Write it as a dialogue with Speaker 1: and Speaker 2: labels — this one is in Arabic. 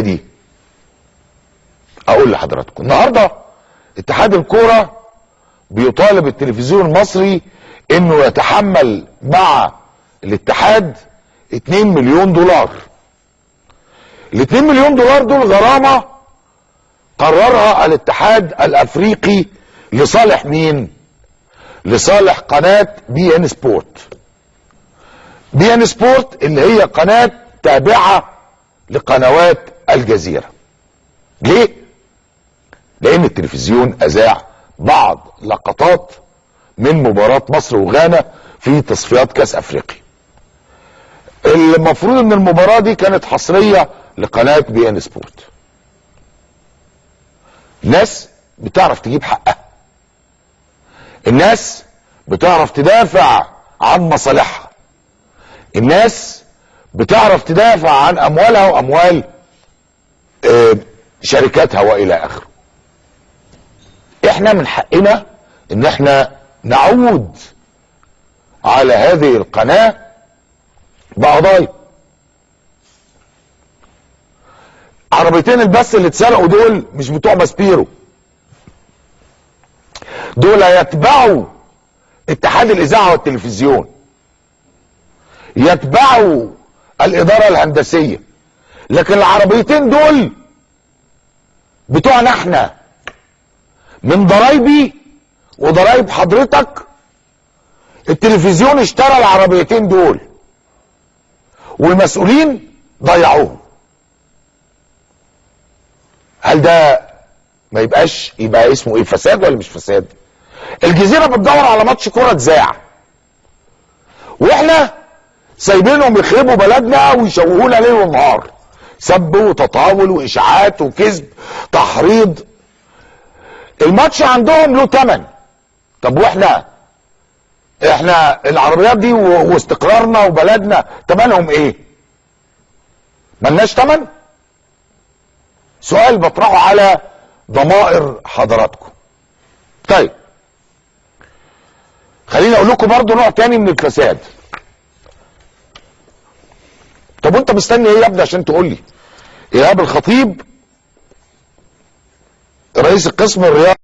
Speaker 1: دي؟ اقول لحضراتكم النهارده اتحاد الكوره بيطالب التلفزيون المصري انه يتحمل مع الاتحاد 2 مليون دولار. ال 2 مليون دولار دول غرامه قررها الاتحاد الافريقي لصالح مين؟ لصالح قناه بي ان سبورت. بي ان سبورت اللي هي قناه تابعه لقنوات الجزيره. ليه؟ لان التلفزيون اذاع بعض لقطات من مباراة مصر وغانا في تصفيات كاس افريقيا. المفروض ان المباراة دي كانت حصرية لقناة بي ان سبورت. الناس بتعرف تجيب حقها، الناس بتعرف تدافع عن مصالحها، الناس بتعرف تدافع عن اموالها واموال شركاتها والى اخره. احنا من حقنا ان احنا نعود على هذه القناة بقضايا. عربيتين البث اللي اتسرقوا دول مش بتوع ماسبيرو، دول يتبعوا اتحاد الاذاعة والتلفزيون، يتبعوا الادارة الهندسية، لكن العربيتين دول بتوعنا احنا، من ضرايبي وضرايب حضرتك. التلفزيون اشترى العربيتين دول والمسؤولين ضيعوهم. هل ده ما يبقى اسمه ايه؟ فساد ولا مش فساد؟ الجزيرة بتدور على ماتش كرة اتذاع واحنا سايبينهم يخربوا بلدنا ويشوهونا ليل ونهار، سب وتطاول واشاعات وكذب تحريض. الماتش عندهم له ثمن. طب واحنا العربيات دي واستقرارنا وبلدنا ثمنهم ايه؟ ملناش ثمن؟ سؤال بطرحه على ضمائر حضراتكم. طيب خليني اقول لكم برضو نوع تاني من الفساد. طب وانت مستني ايه يا ابني عشان تقول لي؟ ايهاب الخطيب رئيس القسم الرياضي